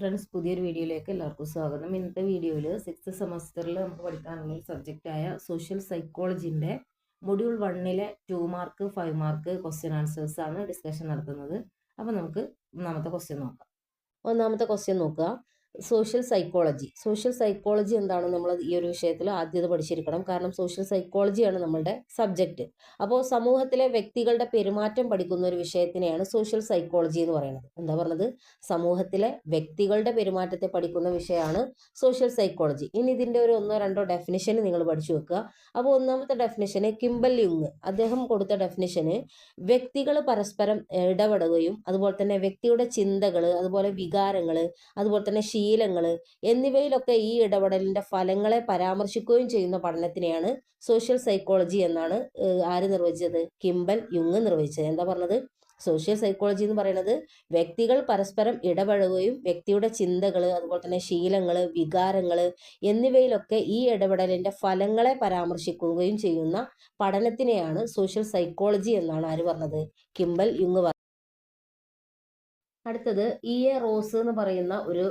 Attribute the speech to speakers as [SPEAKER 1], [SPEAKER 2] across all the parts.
[SPEAKER 1] Friends, പുതിയൊരു വീഡിയോയിലേക്ക് എല്ലാവർക്കും സ്വാഗതം. ഇന്നത്തെ വീഡിയോയിൽ 6th സെമസ്റ്ററിൽ നമുക്ക് പഠിക്കാനുള്ള ഒരു സബ്ജക്റ്റായ സോഷ്യൽ സൈക്കോളജിൻ്റെ മൊഡ്യൂൾ 1-ലെ 2 മാർക്ക് 5 മാർക്ക് ക്വസ്റ്റ്യൻ ആൻസേഴ്സ് ആണ് ഡിസ്കഷൻ നടത്തുന്നത്. അപ്പോൾ നമുക്ക് ഒന്നാമത്തെ ക്വസ്റ്റ്യൻ നോക്കുക. സോഷ്യൽ സൈക്കോളജി എന്താണ് നമ്മൾ ഈ ഒരു വിഷയത്തിൽ ആദ്യം പഠിച്ചിരിക്കണം. കാരണം സോഷ്യൽ സൈക്കോളജിയാണ് നമ്മളുടെ സബ്ജക്റ്റ്. അപ്പോൾ സമൂഹത്തിലെ വ്യക്തികളുടെ പെരുമാറ്റം പഠിക്കുന്ന ഒരു വിഷയത്തിനെയാണ് സോഷ്യൽ സൈക്കോളജി എന്ന് പറയുന്നത്. എന്താ പറഞ്ഞത്? സമൂഹത്തിലെ വ്യക്തികളുടെ പെരുമാറ്റത്തെ പഠിക്കുന്ന വിഷയമാണ് സോഷ്യൽ സൈക്കോളജി. ഇനി ഇതിൻ്റെ ഒരു 1-2 ഡെഫിനിഷൻ നിങ്ങൾ പഠിച്ചു വെക്കുക. അപ്പോൾ ഒന്നാമത്തെ ഡെഫിനിഷന് കിംബൽ യുങ് അദ്ദേഹം കൊടുത്ത ഡെഫിനിഷന് വ്യക്തികൾ പരസ്പരം ഇടപെടുകയും അതുപോലെ തന്നെ വ്യക്തിയുടെ ചിന്തകൾ, അതുപോലെ വികാരങ്ങൾ, അതുപോലെ തന്നെ ശീലങ്ങൾ എന്നിവയിലൊക്കെ ഈ ഇടപെടലിന്റെ ഫലങ്ങളെ പരാമർശിക്കുകയും ചെയ്യുന്ന പഠനത്തിനെയാണ് സോഷ്യൽ സൈക്കോളജി എന്നാണ് ആര് നിർവചിച്ചത്? കിംബൽ യുങ് നിർവചിച്ചത്. എന്താ പറഞ്ഞത്? സോഷ്യൽ സൈക്കോളജി എന്ന് പറയുന്നത് വ്യക്തികൾ പരസ്പരം ഇടപഴകുകയും വ്യക്തിയുടെ ചിന്തകൾ, അതുപോലെ തന്നെ ശീലങ്ങൾ, വികാരങ്ങൾ എന്നിവയിലൊക്കെ ഈ ഇടപെടലിന്റെ ഫലങ്ങളെ പരാമർശിക്കുകയും ചെയ്യുന്ന പഠനത്തിനെയാണ് സോഷ്യൽ സൈക്കോളജി എന്നാണ് ആര് പറഞ്ഞത്? കിംബൽ യുങ് പറഞ്ഞത്. അടുത്തത് E.A. റോസ് എന്ന് പറയുന്ന ഒരു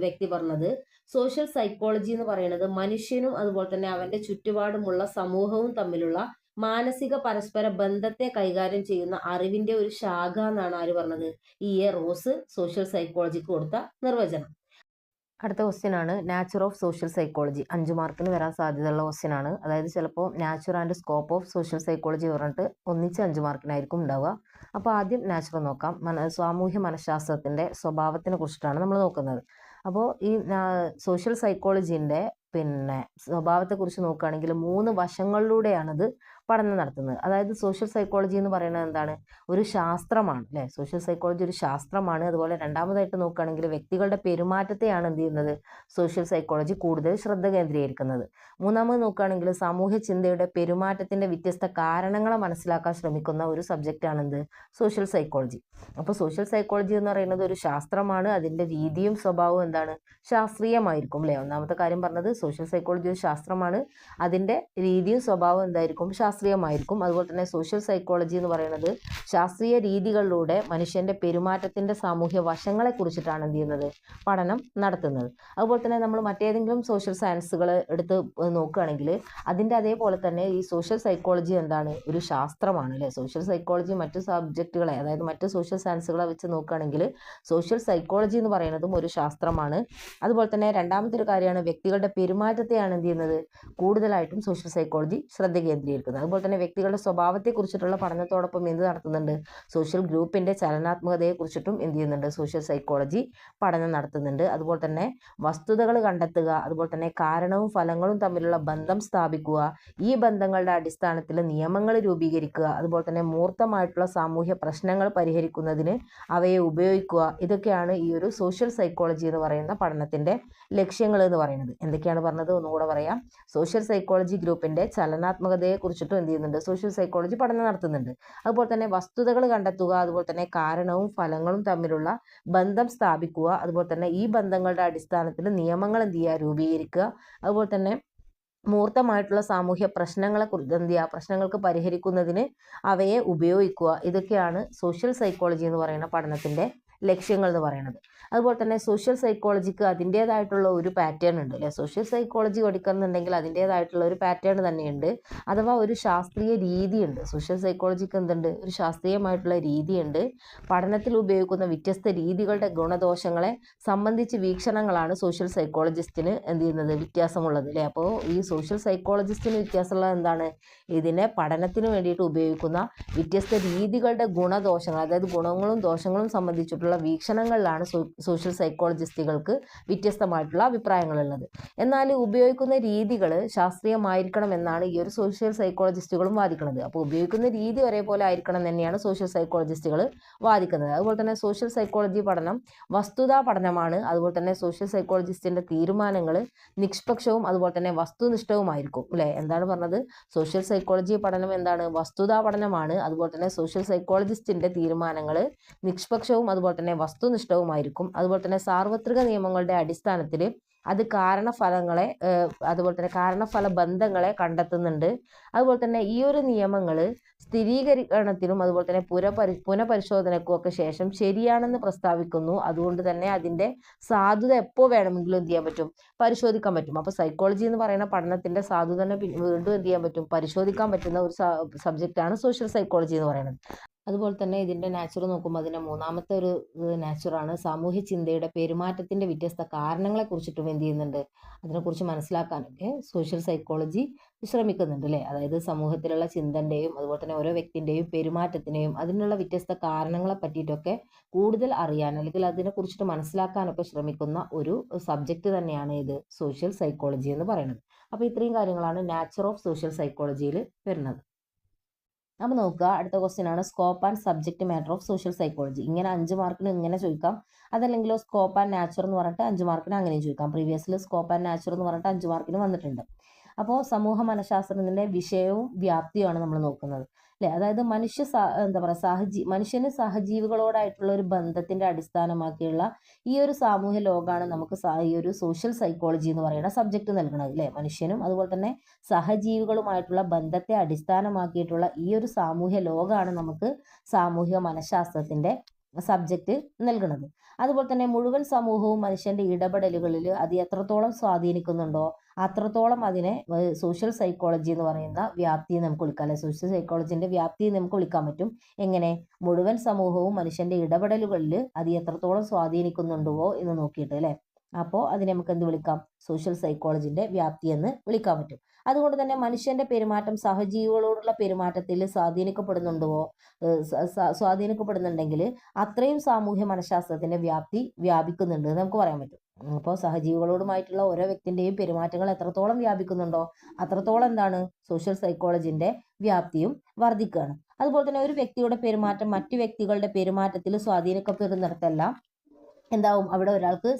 [SPEAKER 1] വ്യക്തി പറഞ്ഞത്, സോഷ്യൽ സൈക്കോളജി എന്ന് പറയുന്നത് മനുഷ്യനും അതുപോലെ തന്നെ അവന്റെ ചുറ്റുപാടുമുള്ള സമൂഹവും തമ്മിലുള്ള മാനസിക പരസ്പര ബന്ധത്തെ കൈകാര്യം ചെയ്യുന്ന അറിവിന്റെ ഒരു ശാഖ എന്നാണ് ആര് പറഞ്ഞത്? E.A. റോസ് സോഷ്യൽ സൈക്കോളജിക്ക് കൊടുത്ത നിർവചനം. അടുത്ത ക്വസ്റ്റ്യൻ ആണ് നാച്ചർ ഓഫ് സോഷ്യൽ സൈക്കോളജി. 5 മാർക്കിന് വരാൻ സാധ്യതയുള്ള ക്വസ്റ്റ്യൻ ആണ്. അതായത് ചിലപ്പോൾ nature and scope of social psychology പറഞ്ഞിട്ട് ഒന്നിച്ച് 5 മാർക്കിനായിരിക്കും ഉണ്ടാവുക. അപ്പോൾ ആദ്യം നാച്ചർ നോക്കാം. സാമൂഹ്യ മനഃശാസ്ത്രത്തിന്റെ സ്വഭാവത്തിനെ കുറിച്ചിട്ടാണ് നമ്മൾ നോക്കുന്നത്. അപ്പോൾ ഈ സോഷ്യൽ സൈക്കോളജിന്റെ സ്വഭാവത്തെക്കുറിച്ച് നോക്കുകയാണെങ്കിൽ 3 വശങ്ങളിലൂടെയാണിത് പഠനം നടത്തുന്നത്. അതായത് സോഷ്യൽ സൈക്കോളജി എന്ന് പറയുന്നത് എന്താണ്? ഒരു ശാസ്ത്രമാണ് അല്ലേ? സോഷ്യൽ സൈക്കോളജി ഒരു ശാസ്ത്രമാണ്. അതുപോലെ രണ്ടാമതായിട്ട് നോക്കുകയാണെങ്കിൽ വ്യക്തികളുടെ പെരുമാറ്റത്തെയാണ് എന്ത് ചെയ്യുന്നത്? സോഷ്യൽ സൈക്കോളജി കൂടുതൽ ശ്രദ്ധ കേന്ദ്രീകരിക്കുന്നത്. മൂന്നാമത് നോക്കുകയാണെങ്കിൽ സാമൂഹ്യ ചിന്തയുടെ പെരുമാറ്റത്തിന്റെ വ്യത്യസ്ത കാരണങ്ങളെ മനസ്സിലാക്കാൻ ശ്രമിക്കുന്ന ഒരു സബ്ജക്റ്റാണ് എന്ത്? Social psychology. അപ്പോൾ സോഷ്യൽ സൈക്കോളജി എന്ന് പറയുന്നത് ഒരു ശാസ്ത്രമാണ്. അതിന്റെ രീതിയും സ്വഭാവവും എന്താണ്? ശാസ്ത്രീയമായിരിക്കും അല്ലേ? ഒന്നാമത്തെ കാര്യം പറഞ്ഞത് സോഷ്യൽ സൈക്കോളജി ഒരു ശാസ്ത്രമാണ്. അതിന്റെ രീതിയും സ്വഭാവവും എന്തായിരിക്കും? ശാസ്ത്രീയമായിരിക്കും. അതുപോലെ തന്നെ സോഷ്യൽ സൈക്കോളജി എന്ന് പറയുന്നത് ശാസ്ത്രീയ രീതികളിലൂടെ മനുഷ്യന്റെ പെരുമാറ്റത്തിന്റെ സാമൂഹ്യ വശങ്ങളെ കുറിച്ചിട്ടാണ് എന്ത് ചെയ്യുന്നത്? പഠനം നടത്തുന്നത്. അതുപോലെ തന്നെ നമ്മൾ മറ്റേതെങ്കിലും സോഷ്യൽ സയൻസുകൾ എടുത്ത് നോക്കുകയാണെങ്കിൽ അതിന്റെ അതേപോലെ തന്നെ ഈ സോഷ്യൽ സൈക്കോളജി എന്താണ്? ഒരു ശാസ്ത്രമാണ് അല്ലേ? സോഷ്യൽ സൈക്കോളജി മറ്റു സബ്ജക്റ്റുകളെ, അതായത് മറ്റു സോഷ്യൽ സയൻസുകളെ വെച്ച് നോക്കുകയാണെങ്കിൽ സോഷ്യൽ സൈക്കോളജി എന്ന് പറയുന്നതും ഒരു ശാസ്ത്രമാണ്. അതുപോലെ തന്നെ രണ്ടാമത്തെ ഒരു കാര്യമാണ് വ്യക്തികളുടെ പെരുമാറ്റത്തെയാണ് എന്ത് ചെയ്യുന്നത്? കൂടുതലായിട്ടും സോഷ്യൽ സൈക്കോളജി ശ്രദ്ധ കേന്ദ്രീകരിക്കുന്നത്. അതുപോലെ തന്നെ വ്യക്തികളുടെ സ്വഭാവത്തെ കുറിച്ചിട്ടുള്ള പഠനത്തോടൊപ്പം എന്ത് നടത്തുന്നുണ്ട്? സോഷ്യൽ ഗ്രൂപ്പിന്റെ ചലനാത്മകതയെ കുറിച്ചിട്ടും എന്ത് ചെയ്യുന്നുണ്ട്? സോഷ്യൽ സൈക്കോളജി പഠനം നടത്തുന്നുണ്ട്. അതുപോലെ തന്നെ വസ്തുതകൾ കണ്ടെത്തുക, അതുപോലെ തന്നെ കാരണവും ഫലങ്ങളും തമ്മിലുള്ള ബന്ധം സ്ഥാപിക്കുക, ഈ ബന്ധങ്ങളുടെ അടിസ്ഥാനത്തിൽ നിയമങ്ങൾ രൂപീകരിക്കുക, അതുപോലെ തന്നെ മൂർത്തമായിട്ടുള്ള സാമൂഹ്യ പ്രശ്നങ്ങൾ പരിഹരിക്കുന്നതിന് അവയെ ഉപയോഗിക്കുക, ഇതൊക്കെയാണ് ഈ ഒരു സോഷ്യൽ സൈക്കോളജി എന്ന് പറയുന്ന പഠനത്തിന്റെ ലക്ഷ്യങ്ങൾ എന്ന് പറയുന്നത്. എന്തൊക്കെയാണ് പറഞ്ഞത്? ഒന്നുകൂടെ പറയാം. സോഷ്യൽ സൈക്കോളജി ഗ്രൂപ്പിന്റെ ചലനാത്മകതയെ കുറിച്ചിട്ടും എന്ത് ചെയ്യുന്നുണ്ട്? സോഷ്യൽ സൈക്കോളജി പഠനം നടത്തുന്നുണ്ട്. അതുപോലെ തന്നെ വസ്തുതകൾ കണ്ടെത്തുക, അതുപോലെ തന്നെ കാരണവും ഫലങ്ങളും തമ്മിലുള്ള ബന്ധം സ്ഥാപിക്കുക, അതുപോലെ തന്നെ ഈ ബന്ധങ്ങളുടെ അടിസ്ഥാനത്തിൽ നിയമങ്ങൾ എന്ത് ചെയ്യുക? രൂപീകരിക്കുക, അതുപോലെ തന്നെ മൂർത്തമായിട്ടുള്ള സാമൂഹ്യ പ്രശ്നങ്ങളെ കുറിച്ച് എന്ത് ചെയ്യുക? പ്രശ്നങ്ങൾക്ക് പരിഹരിക്കുന്നതിന് അവയെ ഉപയോഗിക്കുക, ഇതൊക്കെയാണ് സോഷ്യൽ സൈക്കോളജി എന്ന് പറയുന്ന പഠനത്തിന്റെ ലക്ഷ്യങ്ങൾ എന്ന് പറയുന്നത്. അതുപോലെ തന്നെ സോഷ്യൽ സൈക്കോളജിക്ക് അതിൻ്റെതായിട്ടുള്ള ഒരു പാറ്റേൺ ഉണ്ട് അല്ലെ? സോഷ്യൽ സൈക്കോളജി പഠിക്കുന്നുണ്ടെങ്കിൽ അതിൻ്റെതായിട്ടുള്ള ഒരു പാറ്റേൺ തന്നെയുണ്ട്, അഥവാ ഒരു ശാസ്ത്രീയ രീതിയുണ്ട്. സോഷ്യൽ സൈക്കോളജിക്ക് എന്തുണ്ട്? ഒരു ശാസ്ത്രീയമായിട്ടുള്ള രീതിയുണ്ട്. പഠനത്തിൽ ഉപയോഗിക്കുന്ന വ്യത്യസ്ത രീതികളുടെ ഗുണദോഷങ്ങളെ സംബന്ധിച്ച് വീക്ഷണങ്ങളാണ് സോഷ്യൽ സൈക്കോളജിസ്റ്റിന് എന്ത് ചെയ്യുന്നത്? വ്യത്യാസമുള്ളത് അല്ലേ? അപ്പോൾ ഈ സോഷ്യൽ സൈക്കോളജിസ്റ്റിന് വ്യത്യാസമുള്ളത് എന്താണ്? ഇതിനെ പഠനത്തിന് വേണ്ടിയിട്ട് ഉപയോഗിക്കുന്ന വ്യത്യസ്ത രീതികളുടെ ഗുണദോഷങ്ങൾ, അതായത് ഗുണങ്ങളും ദോഷങ്ങളും സംബന്ധിച്ചിട്ടുള്ള വീക്ഷണങ്ങളിലാണ് സോഷ്യൽ സൈക്കോളജിസ്റ്റുകൾക്ക് വ്യത്യസ്തമായിട്ടുള്ള അഭിപ്രായങ്ങളുള്ളത്. എന്നാൽ ഉപയോഗിക്കുന്ന രീതികൾ ശാസ്ത്രീയമായിരിക്കണം എന്നാണ് ഈ ഒരു സോഷ്യൽ സൈക്കോളജിസ്റ്റുകളും വാദിക്കുന്നത്. അപ്പോൾ ഉപയോഗിക്കുന്ന രീതി ഒരേപോലെ ആയിരിക്കണം തന്നെയാണ് സോഷ്യൽ സൈക്കോളജിസ്റ്റുകൾ വാദിക്കുന്നത്. അതുപോലെ തന്നെ സോഷ്യൽ സൈക്കോളജി പഠനം വസ്തുതാ പഠനമാണ്. അതുപോലെ തന്നെ സോഷ്യൽ സൈക്കോളജിസ്റ്റിന്റെ തീരുമാനങ്ങൾ നിഷ്പക്ഷവും അതുപോലെ തന്നെ വസ്തുനിഷ്ഠവുമായിരിക്കും അല്ലേ? എന്താണ് പറഞ്ഞത്? സോഷ്യൽ സൈക്കോളജി പഠനം എന്താണ്? വസ്തുതാ പഠനമാണ്. അതുപോലെ തന്നെ സോഷ്യൽ സൈക്കോളജിസ്റ്റിന്റെ തീരുമാനങ്ങൾ നിഷ്പക്ഷവും അതുപോലെ തന്നെ വസ്തുനിഷ്ഠവുമായിരിക്കും. അതുപോലെ തന്നെ സാർവത്രിക നിയമങ്ങളുടെ അടിസ്ഥാനത്തിൽ അത് കാരണഫലങ്ങളെ അതുപോലെ തന്നെ കാരണഫല ബന്ധങ്ങളെ കണ്ടെത്തുന്നുണ്ട്. അതുപോലെ തന്നെ ഈ ഒരു നിയമങ്ങൾ സ്ഥിരീകരണത്തിനും അതുപോലെ തന്നെ പുനഃപരിശോധനയ്ക്കും ഒക്കെ ശേഷം ശരിയാണെന്ന് പ്രസ്താവിക്കുന്നു. അതുകൊണ്ട് തന്നെ അതിന്റെ സാധുത എപ്പോൾ വേണമെങ്കിലും എന്ത് ചെയ്യാൻ പറ്റും, പരിശോധിക്കാൻ പറ്റും. അപ്പൊ സൈക്കോളജി എന്ന് പറയുന്ന പഠനത്തിന്റെ സാധുത വീണ്ടും എന്ത് ചെയ്യാൻ പറ്റും, പരിശോധിക്കാൻ പറ്റുന്ന ഒരു സബ്ജക്റ്റാണ് സോഷ്യൽ സൈക്കോളജി എന്ന് പറയുന്നത്. അതുപോലെ തന്നെ ഇതിന്റെ നാച്ചുർ നോക്കുമ്പോൾ അതിന്റെ മൂന്നാമത്തെ ഒരു നാച്ചുറാണ് സാമൂഹ്യ ചിന്തയുടെ പെരുമാറ്റത്തിന്റെ വ്യത്യസ്ത കാരണങ്ങളെ കുറിച്ചിട്ടും എന്ത് ചെയ്യുന്നുണ്ട്, അതിനെക്കുറിച്ച് മനസ്സിലാക്കാനൊക്കെ സോഷ്യൽ സൈക്കോളജി ശ്രമിക്കുന്നുണ്ട് അല്ലേ. അതായത് സമൂഹത്തിലുള്ള ചിന്തന്റെയും അതുപോലെ തന്നെ ഓരോ വ്യക്തിന്റെയും പെരുമാറ്റത്തിനെയും അതിനുള്ള വ്യത്യസ്ത കാരണങ്ങളെ പറ്റിയിട്ടൊക്കെ കൂടുതൽ അറിയാൻ അല്ലെങ്കിൽ അതിനെ കുറിച്ചിട്ട് മനസ്സിലാക്കാനൊക്കെ ശ്രമിക്കുന്ന ഒരു സബ്ജക്റ്റ് തന്നെയാണ് ഇത് സോഷ്യൽ സൈക്കോളജി എന്ന് പറയുന്നത്. അപ്പൊ ഇത്രയും കാര്യങ്ങളാണ് നാച്ചർ ഓഫ് സോഷ്യൽ സൈക്കോളജിയിൽ വരുന്നത്. നമ്മൾ നോക്കുക, അടുത്ത ക്വസ്റ്റ്യൻ ആണ് scope and subject matter of social psychology. ഇങ്ങനെ 5 മാർക്കിന് ഇങ്ങനെ ചോദിക്കാം, അതല്ലെങ്കിലോ സ്കോപ്പ് ആൻഡ് നാച്ചർ എന്ന് പറഞ്ഞിട്ട് 5 മാർക്കിന് അങ്ങനെയും ചോദിക്കാം. പ്രീവിയസിൽ സ്കോപ്പ് ആൻഡ് നാച്ചർ എന്ന് പറഞ്ഞിട്ട് 5 മാർക്കിന് വന്നിട്ടുണ്ട്. അപ്പോൾ സമൂഹ മനഃശാസ്ത്രത്തിന്റെ വിഷയവും വ്യാപ്തിയുമാണ് നമ്മൾ നോക്കുന്നത് അല്ലെ. അതായത് എന്താ പറയുക, മനുഷ്യന് സഹജീവികളോടായിട്ടുള്ള ഒരു ബന്ധത്തിന്റെ അടിസ്ഥാനമാക്കിയുള്ള ഈ ഒരു സാമൂഹ്യ ലോകമാണ് നമുക്ക് ഈ ഒരു സോഷ്യൽ സൈക്കോളജി എന്ന് പറയുന്ന സബ്ജക്ട് നൽകുന്നത് അല്ലെ. മനുഷ്യനും അതുപോലെ തന്നെ സഹജീവികളുമായിട്ടുള്ള ബന്ധത്തെ അടിസ്ഥാനമാക്കിയിട്ടുള്ള ഈ ഒരു സാമൂഹ്യ ലോകമാണ് നമുക്ക് സാമൂഹിക മനഃശാസ്ത്രത്തിന്റെ സബ്ജക്റ്റ് നൽകുന്നത്. അതുപോലെ തന്നെ മുഴുവൻ സമൂഹവും മനുഷ്യന്റെ ഇടപെടലുകളിൽ അത് എത്രത്തോളം സ്വാധീനിക്കുന്നുണ്ടോ അത്രത്തോളം അതിനെ സോഷ്യൽ സൈക്കോളജി എന്ന് പറയുന്ന വ്യാപ്തിയെ നമുക്ക് വിളിക്കാം അല്ലെ. സോഷ്യൽ സൈക്കോളജിന്റെ വ്യാപ്തിയെ നമുക്ക് വിളിക്കാൻ പറ്റും. എങ്ങനെ? മുഴുവൻ സമൂഹവും മനുഷ്യന്റെ ഇടപെടലുകളിൽ അത് എത്രത്തോളം സ്വാധീനിക്കുന്നുണ്ടോ എന്ന് നോക്കിയിട്ട് അല്ലെ. അപ്പോൾ അതിനെ നമുക്ക് എന്ത് വിളിക്കാം, സോഷ്യൽ സൈക്കോളജിന്റെ വ്യാപ്തി എന്ന് വിളിക്കാൻ പറ്റും. അതുകൊണ്ട് തന്നെ മനുഷ്യന്റെ പെരുമാറ്റം സഹജീവികളോടുള്ള പെരുമാറ്റത്തിൽ സ്വാധീനിക്കപ്പെടുന്നുണ്ടെങ്കിൽ അത്രയും സാമൂഹ്യ മനഃശാസ്ത്രത്തിന്റെ വ്യാപ്തി വ്യാപിക്കുന്നുണ്ട് എന്ന് നമുക്ക് പറയാൻ പറ്റും. അപ്പോൾ സഹജീവികളോടുമായിട്ടുള്ള ഓരോ വ്യക്തിന്റെയും പെരുമാറ്റങ്ങൾ എത്രത്തോളം വ്യാപിക്കുന്നുണ്ടോ അത്രത്തോളം എന്താണ് സോഷ്യൽ സൈക്കോളജിന്റെ വ്യാപ്തിയും വർദ്ധിക്കുകയാണ്. അതുപോലെ തന്നെ ഒരു വ്യക്തിയുടെ പെരുമാറ്റം മറ്റു വ്യക്തികളുടെ പെരുമാറ്റത്തിൽ സ്വാധീനിക്കപ്പെടുന്നിടത്തെല്ലാം എന്താവും, അവിടെ ഒരാൾക്ക്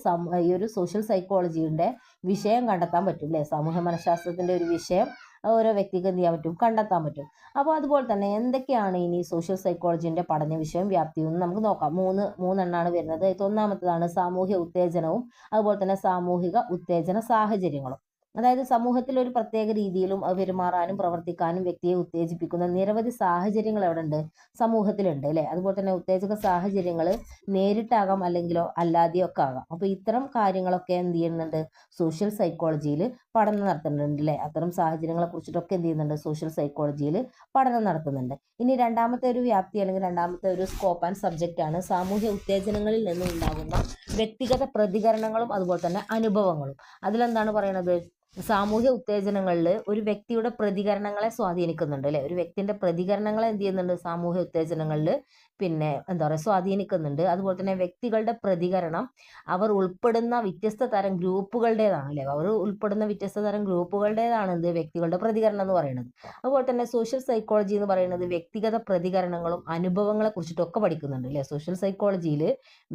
[SPEAKER 1] ഈ ഒരു സോഷ്യൽ സൈക്കോളജിയുടെ വിഷയം കണ്ടെത്താൻ പറ്റും അല്ലെ. സാമൂഹ്യ മനഃശാസ്ത്രത്തിന്റെ ഒരു വിഷയം ഓരോ വ്യക്തിക്ക് എന്ത് ചെയ്യാൻ പറ്റും, കണ്ടെത്താൻ പറ്റും. അപ്പോൾ അതുപോലെ തന്നെ എന്തൊക്കെയാണ് ഇനി സോഷ്യൽ സൈക്കോളജിന്റെ പഠന വിഷയം വ്യാപ്തിയും നമുക്ക് നോക്കാം. മൂന്നെണ്ണാണ് വരുന്നത്. ഒന്നാമത്തേതാണ് സാമൂഹ്യ ഉത്തേജനവും അതുപോലെ തന്നെ സാമൂഹിക ഉത്തേജന സാഹചര്യങ്ങളും. അതായത് സമൂഹത്തിൽ ഒരു പ്രത്യേക രീതിയിലും പെരുമാറാനും പ്രവർത്തിക്കാനും വ്യക്തിയെ ഉത്തേജിപ്പിക്കുന്ന നിരവധി സാഹചര്യങ്ങൾ എവിടെ ഉണ്ട്, സമൂഹത്തിലുണ്ട് അല്ലെ. അതുപോലെ തന്നെ ഉത്തേജക സാഹചര്യങ്ങൾ നേരിട്ടാകാം അല്ലെങ്കിലോ അല്ലാതെയോ ഒക്കെ ആകാം. അപ്പൊ ഇത്തരം കാര്യങ്ങളൊക്കെ എന്ത് ചെയ്യുന്നുണ്ട്, സോഷ്യൽ സൈക്കോളജിയിൽ പഠനം നടത്തുന്നുണ്ട് അല്ലെ. അത്തരം സാഹചര്യങ്ങളെ കുറിച്ചിട്ടൊക്കെ എന്ത് ചെയ്യുന്നുണ്ട്, സോഷ്യൽ സൈക്കോളജിയിൽ പഠനം നടത്തുന്നുണ്ട്. ഇനി രണ്ടാമത്തെ ഒരു വ്യാപ്തി അല്ലെങ്കിൽ രണ്ടാമത്തെ ഒരു സ്കോപ്പ് ആൻഡ് സബ്ജക്റ്റ് ആണ് സാമൂഹ്യ ഉത്തേജനങ്ങളിൽ നിന്നും ഉണ്ടാകുന്ന വ്യക്തിഗത പ്രതികരണങ്ങളും അതുപോലെ തന്നെ അനുഭവങ്ങളും. അതിലെന്താണ് പറയണത്, സാമൂഹ്യ ഉത്തേജനങ്ങളിൽ ഒരു വ്യക്തിയുടെ പ്രതികരണങ്ങളെ സ്വാധീനിക്കുന്നുണ്ട് അല്ലെ. ഒരു വ്യക്തിന്റെ പ്രതികരണങ്ങളെ എന്ത് ചെയ്യുന്നുണ്ട്, സാമൂഹ്യ ഉത്തേജനങ്ങളിൽ എന്താ പറയുക സ്വാധീനിക്കുന്നുണ്ട്. അതുപോലെ തന്നെ വ്യക്തികളുടെ പ്രതികരണം അവർ ഉൾപ്പെടുന്ന വ്യത്യസ്ത തരം ഗ്രൂപ്പുകളുടേതാണ് അല്ലെ. അവർ ഉൾപ്പെടുന്ന വ്യത്യസ്ത തരം ഗ്രൂപ്പുകളുടേതാണ് എന്ത്, വ്യക്തികളുടെ പ്രതികരണം എന്ന് പറയുന്നത്. അതുപോലെ തന്നെ സോഷ്യൽ സൈക്കോളജി എന്ന് പറയുന്നത് വ്യക്തിഗത പ്രതികരണങ്ങളും അനുഭവങ്ങളെ കുറിച്ചിട്ടൊക്കെ പഠിക്കുന്നുണ്ട് അല്ലെ. സോഷ്യൽ സൈക്കോളജിയിൽ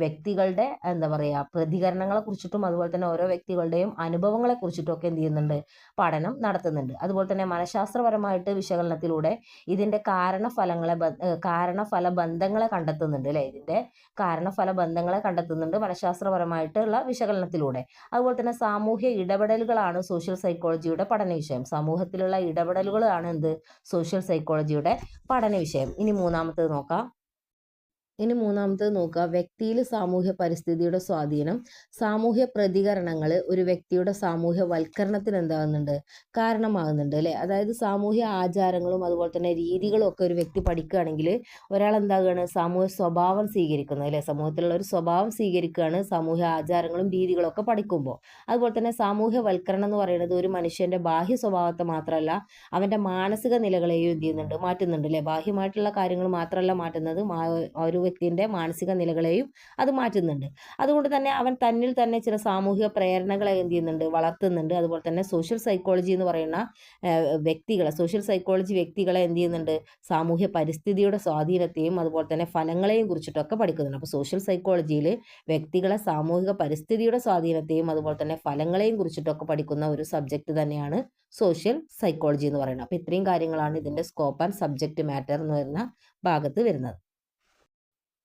[SPEAKER 1] വ്യക്തികളുടെ എന്താ പറയുക പ്രതികരണങ്ങളെ കുറിച്ചിട്ടും അതുപോലെ തന്നെ ഓരോ വ്യക്തികളുടെയും അനുഭവങ്ങളെ കുറിച്ചിട്ടും ഒക്കെ എന്ത് ചെയ്യുന്നുണ്ട്, പഠനം നടത്തുന്നുണ്ട്. അതുപോലെ തന്നെ മനഃശാസ്ത്രപരമായിട്ട് വിശകലനത്തിലൂടെ ഇതിന്റെ കാരണഫല ബന്ധങ്ങളെ കണ്ടെത്തുന്നുണ്ട് അല്ലെ. ഇതിന്റെ കാരണഫല ബന്ധങ്ങളെ കണ്ടെത്തുന്നുണ്ട് മനഃശാസ്ത്രപരമായിട്ടുള്ള വിശകലനത്തിലൂടെ. അതുപോലെ തന്നെ സാമൂഹ്യ ഇടപെടലുകളാണ് സോഷ്യൽ സൈക്കോളജിയുടെ പഠന വിഷയം. സമൂഹത്തിലുള്ള ഇടപെടലുകളാണ് എന്ത്, സോഷ്യൽ സൈക്കോളജിയുടെ പഠന വിഷയം. ഇനി മൂന്നാമത്തേത് നോക്കാം. വ്യക്തിയിൽ സാമൂഹ്യ പരിസ്ഥിതിയുടെ സ്വാധീനം. സാമൂഹ്യ പ്രതികരണങ്ങൾ ഒരു വ്യക്തിയുടെ സാമൂഹ്യ വൽക്കരണത്തിന് എന്താകുന്നുണ്ട്, കാരണമാകുന്നുണ്ട് അല്ലെ. അതായത് സാമൂഹ്യ ആചാരങ്ങളും അതുപോലെ തന്നെ രീതികളും ഒക്കെ ഒരു വ്യക്തി പഠിക്കുകയാണെങ്കിൽ ഒരാൾ എന്താകുകയാണ്, സാമൂഹ്യ സ്വഭാവം സ്വീകരിക്കുന്നത് അല്ലെ. സമൂഹത്തിലുള്ള ഒരു സ്വഭാവം സ്വീകരിക്കുകയാണ് സാമൂഹ്യ ആചാരങ്ങളും രീതികളും ഒക്കെ പഠിക്കുമ്പോൾ. അതുപോലെ തന്നെ സാമൂഹ്യ വൽക്കരണം എന്ന് പറയുന്നത് ഒരു മനുഷ്യന്റെ ബാഹ്യ സ്വഭാവത്തെ മാത്രമല്ല അവന്റെ മാനസിക നിലകളെയും എന്ത് ചെയ്യുന്നുണ്ട്, മാറ്റുന്നുണ്ട് അല്ലെ. ബാഹ്യമായിട്ടുള്ള കാര്യങ്ങൾ മാത്രമല്ല മാറ്റുന്നത്, ഒരു വ്യക്തിന്റെ മാനസിക നിലകളെയും അത് മാറ്റുന്നുണ്ട്. അതുകൊണ്ട് തന്നെ അവൻ തന്നിൽ തന്നെ ചില സാമൂഹിക പ്രേരണകളെ എന്ത് ചെയ്യുന്നുണ്ട്, വളർത്തുന്നുണ്ട്. അതുപോലെ തന്നെ സോഷ്യൽ സൈക്കോളജി എന്ന് പറയുന്ന സോഷ്യൽ സൈക്കോളജി വ്യക്തികളെ എന്ത് ചെയ്യുന്നുണ്ട്, സാമൂഹ്യ പരിസ്ഥിതിയുടെ സ്വാധീനത്തെയും അതുപോലെ തന്നെ ഫലങ്ങളെയും കുറിച്ചിട്ടൊക്കെ പഠിക്കുന്നുണ്ട്. അപ്പോൾ സോഷ്യൽ സൈക്കോളജിയിൽ വ്യക്തികളെ സാമൂഹിക പരിസ്ഥിതിയുടെ സ്വാധീനത്തെയും അതുപോലെ തന്നെ ഫലങ്ങളെയും കുറിച്ചിട്ടൊക്കെ പഠിക്കുന്ന ഒരു സബ്ജക്റ്റ് തന്നെയാണ് സോഷ്യൽ സൈക്കോളജി എന്ന് പറയുന്നത്. അപ്പോൾ ഇത്രയും കാര്യങ്ങളാണ് ഇതിന്റെ സ്കോപ്പ് ആൻഡ് സബ്ജക്റ്റ് മാറ്റർ എന്ന് പറയുന്ന ഭാഗത്ത് വരുന്നത്.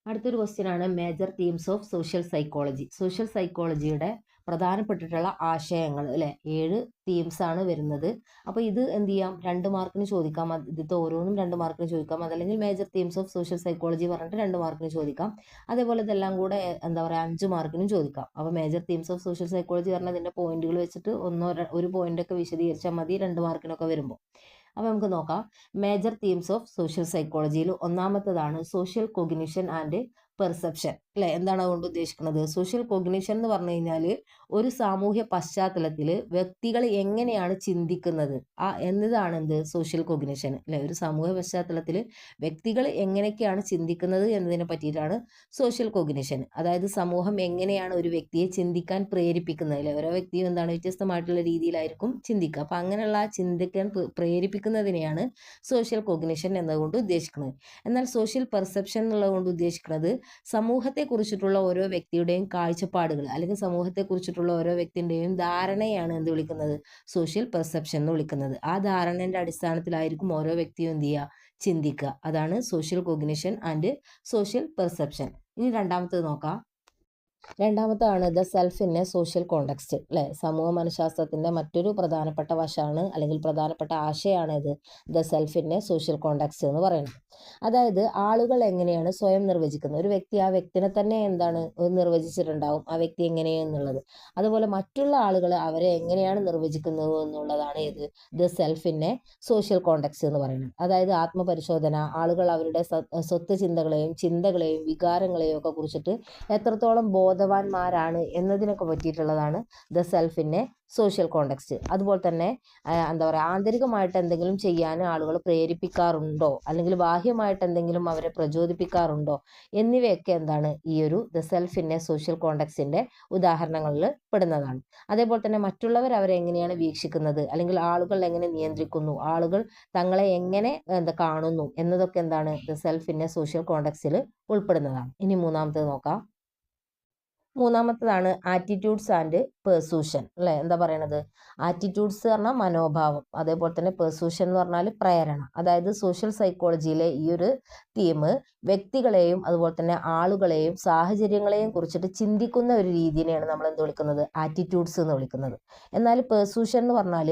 [SPEAKER 1] അടുത്തൊരു ക്വസ്റ്റ്യൻ ആണ് major themes of social psychology. Social സൈക്കോളജിയുടെ പ്രധാനപ്പെട്ടിട്ടുള്ള ആശയങ്ങൾ അല്ലെ, 7 തീംസ് ആണ് വരുന്നത്. അപ്പോൾ ഇത് എന്ത് ചെയ്യാം, 2 മാർക്കിന് ചോദിക്കാം. ഇതിത്തെ ഓരോന്നും 2 മാർക്കിന് ചോദിക്കാം. അതല്ലെങ്കിൽ major themes of social psychology പറഞ്ഞിട്ട് 2 മാർക്കിന് ചോദിക്കാം. അതേപോലെ ഇതെല്ലാം കൂടെ എന്താ പറയുക 5 മാർക്കിനും ചോദിക്കാം. അപ്പോൾ major themes of social psychology പറഞ്ഞാൽ ഇതിന്റെ പോയിന്റുകൾ വെച്ചിട്ട് ഒരു പോയിന്റ് ഒക്കെ വിശദീകരിച്ചാൽ മതി 2 മാർക്കിനൊക്കെ വരുമ്പോൾ. അപ്പോൾ നമുക്ക് നോക്കാം. മേജർ തീംസ് ഓഫ് സോഷ്യൽ സൈക്കോളജിയിൽ ഒന്നാമത്തേതാണ് സോഷ്യൽ കോഗ്നിഷൻ ആൻഡ് പെർസെപ്ഷൻ അല്ലെ. എന്താണ് അതുകൊണ്ട് ഉദ്ദേശിക്കുന്നത്? സോഷ്യൽ കോഗ്നിഷൻ എന്ന് പറഞ്ഞു കഴിഞ്ഞാൽ ഒരു സാമൂഹ്യ പശ്ചാത്തലത്തിൽ വ്യക്തികൾ എങ്ങനെയാണ് ചിന്തിക്കുന്നത് എന്നതാണ് എന്ത് സോഷ്യൽ കോഗ്നിഷൻ അല്ലെ. ഒരു സാമൂഹ്യ പശ്ചാത്തലത്തിൽ വ്യക്തികൾ എങ്ങനെയൊക്കെയാണ് ചിന്തിക്കുന്നത് എന്നതിനെ പറ്റിയിട്ടാണ് സോഷ്യൽ കോഗ്നിഷൻ. അതായത് സമൂഹം എങ്ങനെയാണ് ഒരു വ്യക്തിയെ ചിന്തിക്കാൻ പ്രേരിപ്പിക്കുന്നത് അല്ലെ. ഓരോ വ്യക്തിയും എന്താണ് വ്യത്യസ്തമായിട്ടുള്ള രീതിയിലായിരിക്കും ചിന്തിക്കുക. അപ്പം അങ്ങനെയുള്ള ചിന്തിക്കാൻ പ്രേരിപ്പിക്കുന്നതിനെയാണ് സോഷ്യൽ കോഗ്നിഷൻ എന്നതുകൊണ്ട് ഉദ്ദേശിക്കുന്നത്. എന്നാൽ സോഷ്യൽ പെർസെപ്ഷൻ എന്നുള്ളതുകൊണ്ട് ഉദ്ദേശിക്കുന്നത് സമൂഹത്തെ കുറിച്ചിട്ടുള്ള ഓരോ വ്യക്തിയുടെയും കാഴ്ചപ്പാടുകൾ അല്ലെങ്കിൽ സമൂഹത്തെ കുറിച്ചിട്ടുള്ള ഓരോ വ്യക്തിയുടെയും ധാരണയാണ് എന്ത് വിളിക്കുന്നത്, സോഷ്യൽ പെർസെപ്ഷൻ എന്ന് വിളിക്കുന്നത്. ആ ധാരണയുടെ അടിസ്ഥാനത്തിലായിരിക്കും ഓരോ വ്യക്തിയും എന്ത് ചെയ്യുക, ചിന്തിക്കുക. അതാണ് social cognition and social perception. ഇനി രണ്ടാമത്തേത് നോക്കാം. രണ്ടാമത്താണ് the self in a social context അല്ലെ. സമൂഹ മനഃശാസ്ത്രത്തിന്റെ മറ്റൊരു പ്രധാനപ്പെട്ട വശമാണ് അല്ലെങ്കിൽ പ്രധാനപ്പെട്ട ആശയമാണ് ഇത് the self in a social context എന്ന് പറയുന്നത്. അതായത് ആളുകൾ എങ്ങനെയാണ് സ്വയം നിർവചിക്കുന്നത്. ഒരു വ്യക്തി ആ വ്യക്തിനെ തന്നെ എന്താണ് നിർവചിച്ചിട്ടുണ്ടാവും, ആ വ്യക്തി എങ്ങനെയാണെന്നുള്ളത്. അതുപോലെ മറ്റുള്ള ആളുകൾ അവരെ എങ്ങനെയാണ് നിർവചിക്കുന്നത് എന്നുള്ളതാണ് ഇത് the self in a social context എന്ന് പറയുന്നത്. അതായത് ആത്മപരിശോധന, ആളുകൾ അവരുടെ സ്വത്ത് ചിന്തകളെയും വികാരങ്ങളെയും ഒക്കെ കുറിച്ചിട്ട് എത്രത്തോളം ബോധവാന്മാരാണ് എന്നതിനൊക്കെ പറ്റിയിട്ടുള്ളതാണ് the self in a social context. അതുപോലെ തന്നെ എന്താ പറയുക, ആന്തരികമായിട്ട് എന്തെങ്കിലും ചെയ്യാൻ ആളുകൾ പ്രേരിപ്പിക്കാറുണ്ടോ അല്ലെങ്കിൽ ബാഹ്യമായിട്ട് എന്തെങ്കിലും അവരെ പ്രചോദിപ്പിക്കാറുണ്ടോ എന്നിവയൊക്കെ എന്താണ് ഈ ഒരു the self in a social കോണ്ടെക്സ്റ്റിന്റെ ഉദാഹരണങ്ങളിൽ പെടുന്നതാണ്. അതേപോലെ തന്നെ മറ്റുള്ളവർ അവരെ എങ്ങനെയാണ് വീക്ഷിക്കുന്നത് അല്ലെങ്കിൽ ആളുകൾ എങ്ങനെ നിയന്ത്രിക്കുന്നു, ആളുകൾ തങ്ങളെ എങ്ങനെ കാണുന്നു എന്നതൊക്കെ എന്താണ് the self in a social കോണ്ടെക്സ്റ്റിൽ ഉൾപ്പെടുന്നതാണ്. ഇനി മൂന്നാമത്തേത് നോക്കാം. മൂന്നാമത്തേതാണ് ആറ്റിറ്റ്യൂഡ്സ് ആൻഡ് പെർസൂഷൻ അല്ലെ. എന്താ പറയണത്, ആറ്റിറ്റ്യൂഡ്സ് പറഞ്ഞാൽ മനോഭാവം, അതേപോലെ തന്നെ പെർസൂഷൻ എന്ന് പറഞ്ഞാൽ പ്രേരണ. അതായത് സോഷ്യൽ സൈക്കോളജിയിലെ ഈ ഒരു തീം വ്യക്തികളെയും അതുപോലെ തന്നെ ആളുകളെയും സാഹചര്യങ്ങളെയും കുറിച്ചിട്ട് ചിന്തിക്കുന്ന ഒരു രീതിയെയാണ് നമ്മൾ എന്ത് വിളിക്കുന്നത്, ആറ്റിറ്റ്യൂഡ്സ് എന്ന് വിളിക്കുന്നത്. എന്നാൽ പെർസൂഷൻ എന്ന് പറഞ്ഞാൽ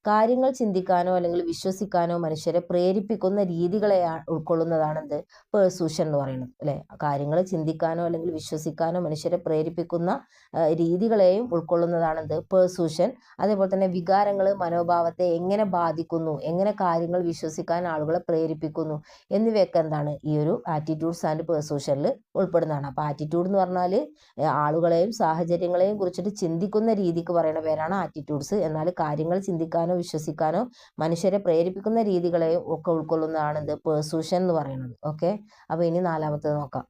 [SPEAKER 1] കാര്യങ്ങൾ ചിന്തിക്കാനോ അല്ലെങ്കിൽ വിശ്വസിക്കാനോ മനുഷ്യരെ പ്രേരിപ്പിക്കുന്ന രീതികളെ ഉൾക്കൊള്ളുന്നതാണ് എന്ത് പെർസൂഷൻ എന്ന് പറയുന്നത് അല്ലെ. കാര്യങ്ങൾ ചിന്തിക്കാനോ അല്ലെങ്കിൽ വിശ്വസിക്കാനോ മനുഷ്യരെ പ്രേരിപ്പിക്കുന്ന രീതികളെയും ഉൾക്കൊള്ളുന്നതാണ് എന്ത് പെർസൂഷൻ. അതേപോലെ തന്നെ വികാരങ്ങൾ മനോഭാവത്തെ എങ്ങനെ ബാധിക്കുന്നു, എങ്ങനെ കാര്യങ്ങൾ വിശ്വസിക്കാൻ ആളുകളെ പ്രേരിപ്പിക്കുന്നു എന്നിവയൊക്കെ എന്താണ് ഈ ഒരു ആറ്റിറ്റ്യൂഡ്സ് ആൻഡ് പെർസൂഷനിൽ ഉൾപ്പെടുന്നതാണ്. അപ്പോൾ ആറ്റിറ്റ്യൂഡ് എന്ന് പറഞ്ഞാൽ ആളുകളെയും സാഹചര്യങ്ങളെയും കുറിച്ചിട്ട് ചിന്തിക്കുന്ന രീതിക്ക് പറയുന്ന പേരാണ് ആറ്റിറ്റ്യൂഡ്സ്. എന്നാൽ കാര്യങ്ങൾ ചിന്തിക്കാനോ വിശ്വസിക്കാനോ മനുഷ്യരെ പ്രേരിപ്പിക്കുന്ന രീതികളെയും ഒക്കെ ഉൾക്കൊള്ളുന്നതാണ് എന്ത് പെർസൂഷൻ എന്ന് പറയുന്നത്. ഓക്കെ, അപ്പോൾ ഇനി നാലാമത്തേത് നോക്കാം.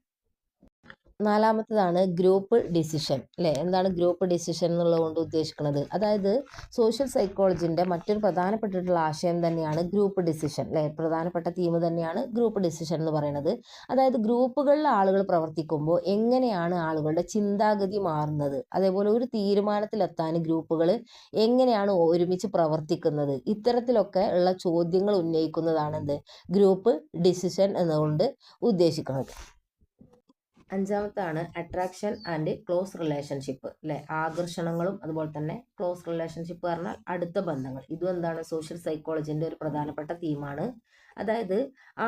[SPEAKER 1] നാലാമത്തേതാണ് ഗ്രൂപ്പ് ഡിസിഷൻ അല്ലെ. എന്താണ് ഗ്രൂപ്പ് ഡിസിഷൻ എന്നുള്ളത് കൊണ്ട് ഉദ്ദേശിക്കുന്നത്? അതായത് സോഷ്യൽ സൈക്കോളജിന്റെ മറ്റൊരു പ്രധാനപ്പെട്ടിട്ടുള്ള ആശയം തന്നെയാണ് ഗ്രൂപ്പ് ഡിസിഷൻ അല്ലെ. പ്രധാനപ്പെട്ട തീം തന്നെയാണ് ഗ്രൂപ്പ് ഡിസിഷൻ എന്ന് പറയുന്നത്. അതായത് ഗ്രൂപ്പുകളിൽ ആളുകൾ പ്രവർത്തിക്കുമ്പോൾ എങ്ങനെയാണ് ആളുകളുടെ ചിന്താഗതി മാറുന്നത്, അതേപോലെ ഒരു തീരുമാനത്തിലെത്താൻ ഗ്രൂപ്പുകൾ എങ്ങനെയാണ് ഒരുമിച്ച് പ്രവർത്തിക്കുന്നത്, ഇത്തരത്തിലൊക്കെ ഉള്ള ചോദ്യങ്ങൾ ഉന്നയിക്കുന്നതാണ് എന്ത് ഗ്രൂപ്പ് ഡിസിഷൻ എന്നുകൊണ്ട് ഉദ്ദേശിക്കുന്നത്. അഞ്ചാമത്താണ് അട്രാക്ഷൻ ആൻഡ് ക്ലോസ് റിലേഷൻഷിപ്പ് അല്ലെ. ആകർഷണങ്ങളും അതുപോലെ തന്നെ ക്ലോസ് റിലേഷൻഷിപ്പ് പറഞ്ഞാൽ അടുത്ത ബന്ധങ്ങൾ. ഇതും എന്താണ് സോഷ്യൽ സൈക്കോളജിന്റെ ഒരു പ്രധാനപ്പെട്ട തീമാണ്. അതായത്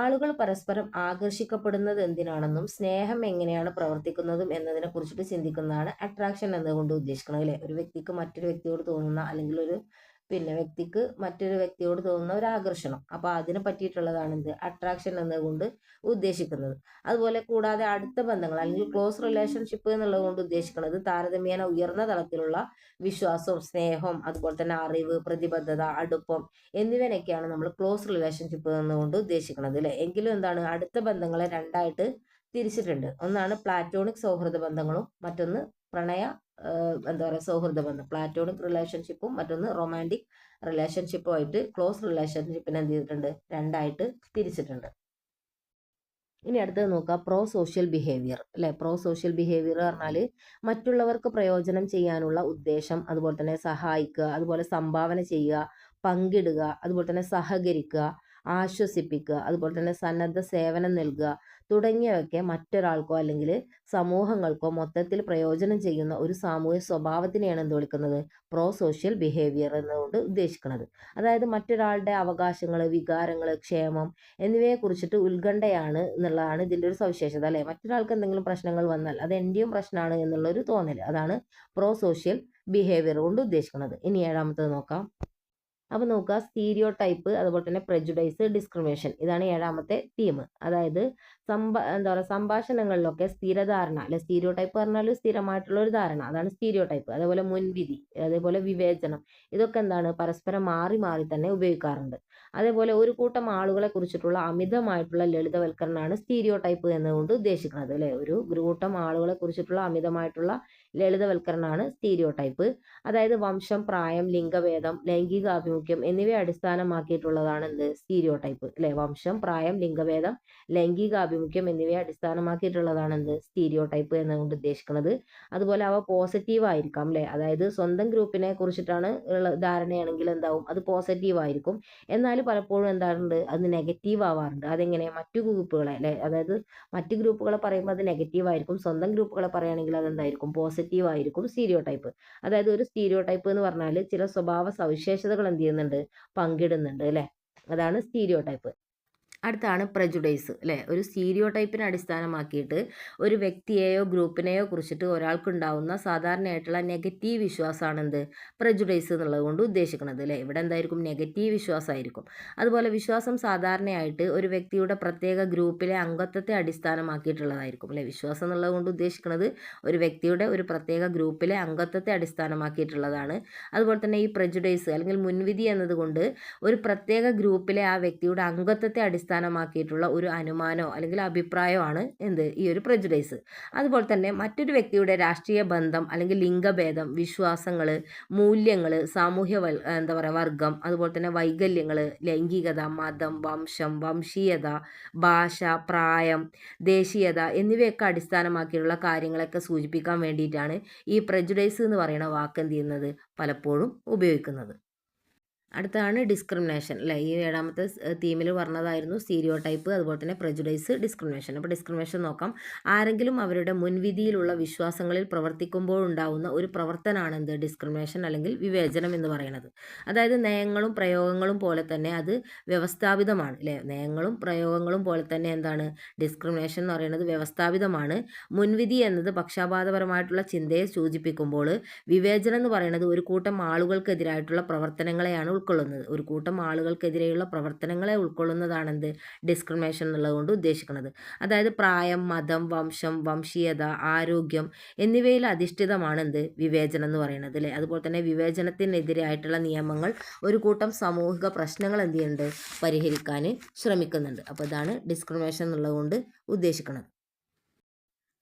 [SPEAKER 1] ആളുകൾ പരസ്പരം ആകർഷിക്കപ്പെടുന്നത് എന്തിനാണെന്നും സ്നേഹം എങ്ങനെയാണ് പ്രവർത്തിക്കുന്നതും എന്നതിനെ കുറിച്ചിട്ട് ചിന്തിക്കുന്നതാണ് അട്രാക്ഷൻ എന്നതുകൊണ്ട് ഉദ്ദേശിക്കുന്നത് അല്ലെ. ഒരു വ്യക്തിക്ക് മറ്റൊരു വ്യക്തിയോട് തോന്നുന്ന അല്ലെങ്കിൽ ഒരു വ്യക്തിക്ക് മറ്റൊരു വ്യക്തിയോട് തോന്നുന്ന ഒരു ആകർഷണം, അപ്പൊ അതിനെ പറ്റിയിട്ടുള്ളതാണ് എന്ത് അട്രാക്ഷൻ എന്നതുകൊണ്ട് ഉദ്ദേശിക്കുന്നത്. അതുപോലെ കൂടാതെ അടുത്ത ബന്ധങ്ങൾ അല്ലെങ്കിൽ ക്ലോസ് റിലേഷൻഷിപ്പ് എന്നുള്ളത് കൊണ്ട് ഉദ്ദേശിക്കുന്നത് താരതമ്യേന ഉയർന്ന തലത്തിലുള്ള വിശ്വാസവും സ്നേഹവും അതുപോലെ തന്നെ അറിവ്, പ്രതിബദ്ധത, അടുപ്പം എന്നിവനൊക്കെയാണ് നമ്മൾ ക്ലോസ് റിലേഷൻഷിപ്പ് എന്നുകൊണ്ട് ഉദ്ദേശിക്കുന്നത് അല്ലെ. എങ്കിലും എന്താണ് അടുത്ത ബന്ധങ്ങളെ രണ്ടായിട്ട് തിരിച്ചിട്ടുണ്ട്. ഒന്നാണ് പ്ലാറ്റോണിക് സൗഹൃദ ബന്ധങ്ങളും മറ്റൊന്ന് പ്രണയ എന്താ പറയുക സൗഹൃദ ബന്ധം. പ്ലാറ്റോണിക് റിലേഷൻഷിപ്പും മറ്റൊന്ന് റൊമാൻറ്റിക് റിലേഷൻഷിപ്പുമായിട്ട് ക്ലോസ് റിലേഷൻഷിപ്പിനെ എന്ത് ചെയ്തിട്ടുണ്ട്, രണ്ടായിട്ട് തിരിച്ചിട്ടുണ്ട്. ഇനി അടുത്തത് നോക്കുക, പ്രോ സോഷ്യൽ ബിഹേവിയർ അല്ലെ. പ്രോ സോഷ്യൽ ബിഹേവിയർ പറഞ്ഞാൽ മറ്റുള്ളവർക്ക് പ്രയോജനം ചെയ്യാനുള്ള ഉദ്ദേശം, അതുപോലെ തന്നെ സഹായിക്കുക, അതുപോലെ സംഭാവന ചെയ്യുക, പങ്കിടുക, അതുപോലെ തന്നെ സഹകരിക്കുക, ആശ്വസിപ്പിക്കുക, അതുപോലെ തന്നെ സന്നദ്ധ സേവനം നൽകുക തുടങ്ങിയവയൊക്കെ മറ്റൊരാൾക്കോ അല്ലെങ്കിൽ സമൂഹങ്ങൾക്കോ മൊത്തത്തിൽ പ്രയോജനം ചെയ്യുന്ന ഒരു സാമൂഹ്യ സ്വഭാവത്തിനെയാണ് എന്ത് വിളിക്കുന്നത്? പ്രോ സോഷ്യൽ ബിഹേവിയർ എന്നുകൊണ്ട് ഉദ്ദേശിക്കുന്നത്. അതായത് മറ്റൊരാളുടെ അവകാശങ്ങൾ, വികാരങ്ങൾ, ക്ഷേമം എന്നിവയെ കുറിച്ചിട്ട് ഉത്കണ്ഠയാണ് എന്നുള്ളതാണ് ഇതിൻ്റെ ഒരു സവിശേഷത അല്ലേ. മറ്റൊരാൾക്ക് എന്തെങ്കിലും പ്രശ്നങ്ങൾ വന്നാൽ അത് എൻ്റെയും പ്രശ്നമാണ് എന്നുള്ളൊരു തോന്നൽ, അതാണ് പ്രോ സോഷ്യൽ ബിഹേവിയർ കൊണ്ട് ഉദ്ദേശിക്കുന്നത്. ഇനി ഏഴാമത്തത് നോക്കാം. അപ്പോൾ നോക്കുക, സ്റ്റീരിയോ ടൈപ്പ്, അതുപോലെ തന്നെ പ്രെജുഡൈസ്, ഡിസ്ക്രിമിനേഷൻ, ഇതാണ് ഏഴാമത്തെ തീം. അതായത് എന്താ പറയുക, സംഭാഷണങ്ങളിലൊക്കെ സ്ഥിരധാരണ അല്ലെ, സ്റ്റീരിയോ ടൈപ്പ് പറഞ്ഞാൽ സ്ഥിരമായിട്ടുള്ള ഒരു ധാരണ, അതാണ് സ്റ്റീരിയോ ടൈപ്പ്. അതേപോലെ മുൻവിധി, അതേപോലെ വിവേചനം, ഇതൊക്കെ എന്താണ് പരസ്പരം മാറി മാറി തന്നെ ഉപയോഗിക്കാറുണ്ട്. അതേപോലെ ഒരു കൂട്ടം ആളുകളെ കുറിച്ചിട്ടുള്ള അമിതമായിട്ടുള്ള ലളിതവൽക്കരണമാണ് സ്റ്റീരിയോ ടൈപ്പ് എന്നുകൊണ്ട് ഉദ്ദേശിക്കുന്നത് അല്ലെ. ഒരു കൂട്ടം ആളുകളെ കുറിച്ചിട്ടുള്ള അമിതമായിട്ടുള്ള ലളിതവൽക്കരണമാണ് സ്റ്റീരിയോ ടൈപ്പ്. അതായത് വംശം, പ്രായം, ലിംഗഭേദം, ലൈംഗികാഭിമുഖ്യം എന്നിവയെ അടിസ്ഥാനമാക്കിയിട്ടുള്ളതാണ് എന്ത്? സ്റ്റീരിയോ ടൈപ്പ് അല്ലെ. വംശം, പ്രായം, ലിംഗഭേദം, ലൈംഗികാഭിമുഖ്യം എന്നിവയെ അടിസ്ഥാനമാക്കിയിട്ടുള്ളതാണ് എന്ത്? സ്റ്റീരിയോ ടൈപ്പ് എന്നുകൊണ്ട് ഉദ്ദേശിക്കുന്നത്. അതുപോലെ അവ പോസിറ്റീവ് ആയിരിക്കാം അല്ലെ. അതായത് സ്വന്തം ഗ്രൂപ്പിനെ കുറിച്ചിട്ടാണ് ധാരണയാണെങ്കിൽ എന്താവും? അത് പോസിറ്റീവ് ആയിരിക്കും. എന്നാൽ പലപ്പോഴും എന്താറുണ്ട്? അത് നെഗറ്റീവ് ആവാറുണ്ട്. അതെങ്ങനെ? മറ്റു ഗ്രൂപ്പുകളെ അല്ലെ, അതായത് മറ്റു ഗ്രൂപ്പുകളെ പറയുമ്പോൾ അത് നെഗറ്റീവ് ആയിരിക്കും, സ്വന്തം ഗ്രൂപ്പുകളെ പറയുകയാണെങ്കിൽ അത് എന്തായിരിക്കും? പോസിറ്റീവ് ആയിരിക്കും സ്റ്റീരിയോ ടൈപ്പ്. അതായത് ഒരു സ്റ്റീരിയോ ടൈപ്പ് എന്ന് പറഞ്ഞാൽ ചില സ്വഭാവ സവിശേഷതകൾ എന്ത് ചെയ്യുന്നുണ്ട്? പങ്കിടുന്നുണ്ട് അല്ലെ. അതാണ് സ്റ്റീരിയോ ടൈപ്പ്. അടുത്താണ് പ്രജുഡൈസ് അല്ലേ. ഒരു സ്റ്റീരിയോ ടൈപ്പിനെ അടിസ്ഥാനമാക്കിയിട്ട് ഒരു വ്യക്തിയെയോ ഗ്രൂപ്പിനെയോ കുറിച്ചിട്ട് ഒരാൾക്കുണ്ടാവുന്ന സാധാരണയായിട്ടുള്ള നെഗറ്റീവ് വിശ്വാസമാണ് എന്ത്? പ്രജുഡൈസ് എന്നുള്ളത് കൊണ്ട് ഉദ്ദേശിക്കുന്നത് അല്ലേ. ഇവിടെ എന്തായിരിക്കും? നെഗറ്റീവ് വിശ്വാസമായിരിക്കും. അതുപോലെ വിശ്വാസം സാധാരണയായിട്ട് ഒരു വ്യക്തിയുടെ പ്രത്യേക ഗ്രൂപ്പിലെ അംഗത്വത്തെ അടിസ്ഥാനമാക്കിയിട്ടുള്ളതായിരിക്കും അല്ലേ. വിശ്വാസം എന്നുള്ളത് കൊണ്ട് ഉദ്ദേശിക്കുന്നത് ഒരു വ്യക്തിയുടെ ഒരു പ്രത്യേക ഗ്രൂപ്പിലെ അംഗത്വത്തെ അടിസ്ഥാനമാക്കിയിട്ടുള്ളതാണ്. അതുപോലെ തന്നെ ഈ പ്രജുഡൈസ് അല്ലെങ്കിൽ മുൻവിധി എന്നതുകൊണ്ട് ഒരു പ്രത്യേക ഗ്രൂപ്പിലെ ആ വ്യക്തിയുടെ അംഗത്വത്തെ അടിസ്ഥാനമാക്കിയിട്ടുള്ള ഒരു അനുമാനമോ അല്ലെങ്കിൽ അഭിപ്രായമാണ് എന്ത്? ഈ ഒരു പ്രജുഡൈസ്. അതുപോലെ തന്നെ മറ്റൊരു വ്യക്തിയുടെ രാഷ്ട്രീയ ബന്ധം അല്ലെങ്കിൽ ലിംഗഭേദം, വിശ്വാസങ്ങൾ, മൂല്യങ്ങൾ, സാമൂഹ്യ എന്താ പറയുക വർഗം, അതുപോലെ തന്നെ വൈകല്യങ്ങൾ, ലൈംഗികത, മതം, വംശം, വംശീയത, ഭാഷ, പ്രായം, ദേശീയത എന്നിവയൊക്കെ അടിസ്ഥാനമാക്കിയിട്ടുള്ള കാര്യങ്ങളൊക്കെ സൂചിപ്പിക്കാൻ വേണ്ടിയിട്ടാണ് ഈ പ്രജുഡൈസ് എന്ന് പറയുന്ന വാക്ക് എന്ത് ചെയ്യുന്നത്? പലപ്പോഴും ഉപയോഗിക്കുന്നത്. അടുത്താണ് ഡിസ്ക്രിമിനേഷൻ അല്ലേ. ഈ ഏഴാമത്തെ തീമിൽ പറഞ്ഞതായിരുന്നു സ്റ്റീരിയോ ടൈപ്പ്, അതുപോലെ തന്നെ പ്രജുഡൈസ്, ഡിസ്ക്രിമിനേഷൻ. അപ്പോൾ ഡിസ്ക്രിമിനേഷൻ നോക്കാം. ആരെങ്കിലും അവരുടെ മുൻവിധിയിലുള്ള വിശ്വാസങ്ങളിൽ പ്രവർത്തിക്കുമ്പോഴുണ്ടാവുന്ന ഒരു പ്രവർത്തനമാണ് എന്ത്? ഡിസ്ക്രിമിനേഷൻ അല്ലെങ്കിൽ വിവേചനം എന്ന് പറയുന്നത്. അതായത് നയങ്ങളും പ്രയോഗങ്ങളും പോലെ തന്നെ അത് വ്യവസ്ഥാപിതമാണ് അല്ലേ. നയങ്ങളും പ്രയോഗങ്ങളും പോലെ തന്നെ എന്താണ്? ഡിസ്ക്രിമിനേഷൻ എന്ന് പറയുന്നത് വ്യവസ്ഥാപിതമാണ്. മുൻവിധി എന്നത് പക്ഷാപാതപരമായിട്ടുള്ള ചിന്തയെ സൂചിപ്പിക്കുമ്പോൾ വിവേചനം എന്ന് പറയുന്നത് ഒരു കൂട്ടം ആളുകൾക്കെതിരായിട്ടുള്ള പ്രവർത്തനങ്ങളെയാണ് ഉൾക്കൊള്ളുന്നത്. ഒരു കൂട്ടം ആളുകൾക്കെതിരെയുള്ള പ്രവർത്തനങ്ങളെ ഉൾക്കൊള്ളുന്നതാണെന്ത്? ഡിസ്ക്രിമിനേഷൻ എന്നുള്ളതുകൊണ്ട് ഉദ്ദേശിക്കുന്നത്. അതായത് പ്രായം, മതം, വംശം, വംശീയത, ആരോഗ്യം എന്നിവയിൽ അധിഷ്ഠിതമാണ് എന്ത്? വിവേചനം എന്ന് പറയുന്നത് അല്ലേ. അതുപോലെ തന്നെ വിവേചനത്തിനെതിരായിട്ടുള്ള നിയമങ്ങൾ ഒരു കൂട്ടം സാമൂഹിക പ്രശ്നങ്ങൾ എന്ത് ചെയ്യുന്നുണ്ട്? പരിഹരിക്കാൻ ശ്രമിക്കുന്നുണ്ട്. അപ്പോൾ ഇതാണ് ഡിസ്ക്രിമിനേഷൻ എന്നുള്ളതുകൊണ്ട് ഉദ്ദേശിക്കുന്നത്.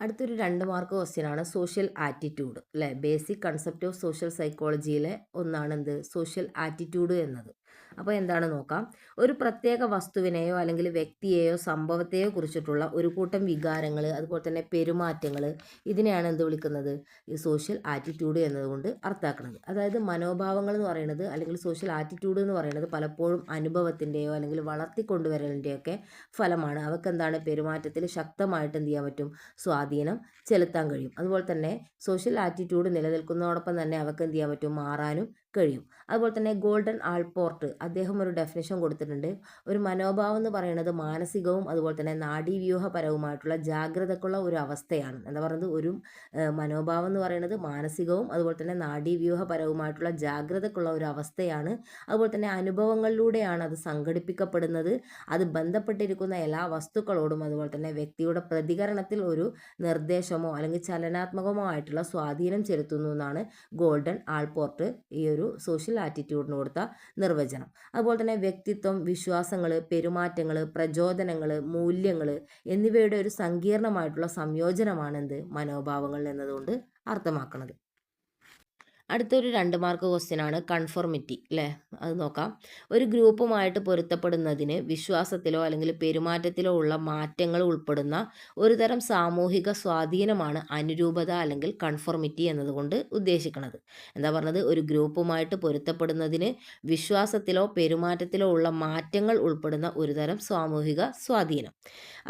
[SPEAKER 1] അടുത്തൊരു 2 മാർക്ക് ക്വസ്റ്റ്യനാണ് സോഷ്യൽ ആറ്റിറ്റ്യൂഡ് അല്ലേ. ബേസിക് കൺസെപ്റ്റ് ഓഫ് സോഷ്യൽ സൈക്കോളജിയിലെ ഒന്നാണ് എന്ത്? സോഷ്യൽ ആറ്റിറ്റ്യൂഡ് എന്നത്. അപ്പോൾ എന്താണ് നോക്കാം. ഒരു പ്രത്യേക വസ്തുവിനെയോ അല്ലെങ്കിൽ വ്യക്തിയെയോ സംഭവത്തെയോ കുറിച്ചിട്ടുള്ള ഒരു കൂട്ടം വികാരങ്ങൾ, അതുപോലെ തന്നെ പെരുമാറ്റങ്ങൾ, ഇതിനെയാണ് എന്ത് വിളിക്കുന്നത്? ഈ സോഷ്യൽ ആറ്റിറ്റ്യൂഡ് എന്നതുകൊണ്ട് അർത്ഥാക്കുന്നത്. അതായത് മനോഭാവങ്ങൾ എന്ന് പറയുന്നത് അല്ലെങ്കിൽ സോഷ്യൽ ആറ്റിറ്റ്യൂഡ് എന്ന് പറയുന്നത് പലപ്പോഴും അനുഭവത്തിൻ്റെയോ അല്ലെങ്കിൽ വളർത്തിക്കൊണ്ടുവരലിൻ്റെയൊക്കെ ഫലമാണ്. അവർക്ക് എന്താണ്? പെരുമാറ്റത്തിൽ ശക്തമായിട്ട് എന്ത് ചെയ്യാൻ പറ്റും? സ്വാധീനം ചെലുത്താൻ കഴിയും. അതുപോലെ തന്നെ സോഷ്യൽ ആറ്റിറ്റ്യൂഡ് നിലനിൽക്കുന്നതോടൊപ്പം തന്നെ അവർക്ക് എന്ത് ചെയ്യാൻ പറ്റും? മാറാനും കഴിയും. അതുപോലെ തന്നെ ഗോൾഡൻ ആൾപോർട്ട് അദ്ദേഹം ഒരു ഡെഫിനിഷൻ കൊടുത്തിട്ടുണ്ട്. ഒരു മനോഭാവം എന്ന് പറയുന്നത് മാനസികവും അതുപോലെ തന്നെ നാഡീവ്യൂഹപരവുമായിട്ടുള്ള ജാഗ്രതക്കുള്ള ഒരു അവസ്ഥയാണ്. എന്താ പറയുന്നത്? ഒരു മനോഭാവം എന്ന് പറയുന്നത് മാനസികവും അതുപോലെ തന്നെ നാഡീവ്യൂഹപരവുമായിട്ടുള്ള ജാഗ്രതക്കുള്ള ഒരു അവസ്ഥയാണ്. അതുപോലെ തന്നെ അനുഭവങ്ങളിലൂടെയാണ് അത് സംഘടിപ്പിക്കപ്പെടുന്നത്. അത് ബന്ധപ്പെട്ടിരിക്കുന്ന എല്ലാ വസ്തുക്കളോടും അതുപോലെ തന്നെ വ്യക്തിയുടെ പ്രതികരണത്തിൽ ഒരു നിർദ്ദേശമോ അല്ലെങ്കിൽ ചലനാത്മകമോ ആയിട്ടുള്ള സ്വാധീനം ചെലുത്തുന്നു എന്നാണ് ഗോൾഡൻ ആൾപോർട്ട് ഈ ഒരു സോഷ്യൽ ആറ്റിറ്റ്യൂഡിന് കൊടുത്ത നിർവചനം. അതുപോലെ തന്നെ വ്യക്തിത്വം, വിശ്വാസങ്ങൾ, പെരുമാറ്റങ്ങൾ, പ്രചോദനങ്ങൾ, മൂല്യങ്ങൾ എന്നിവയുടെ ഒരു സങ്കീർണമായിട്ടുള്ള സംയോജനമാണ് എന്ത്? മനോഭാവങ്ങൾ എന്നതുകൊണ്ട് അർത്ഥമാക്കുന്നത്. അടുത്തൊരു 2 മാർക്ക് ക്വസ്റ്റ്യൻ ആണ് കൺഫോർമിറ്റി അല്ലേ, അത് നോക്കാം. ഒരു ഗ്രൂപ്പുമായിട്ട് പൊരുത്തപ്പെടുന്നതിന് വിശ്വാസത്തിലോ അല്ലെങ്കിൽ പെരുമാറ്റത്തിലോ ഉള്ള മാറ്റങ്ങൾ ഉൾപ്പെടുന്ന ഒരു തരം സാമൂഹിക സ്വാധീനമാണ് അനുരൂപത അല്ലെങ്കിൽ കൺഫോർമിറ്റി എന്നതുകൊണ്ട് ഉദ്ദേശിക്കുന്നത്. എന്താ പറഞ്ഞത്, ഒരു ഗ്രൂപ്പുമായിട്ട് പൊരുത്തപ്പെടുന്നതിന് വിശ്വാസത്തിലോ പെരുമാറ്റത്തിലോ ഉള്ള മാറ്റങ്ങൾ ഉൾപ്പെടുന്ന ഒരു തരം സാമൂഹിക സ്വാധീനം.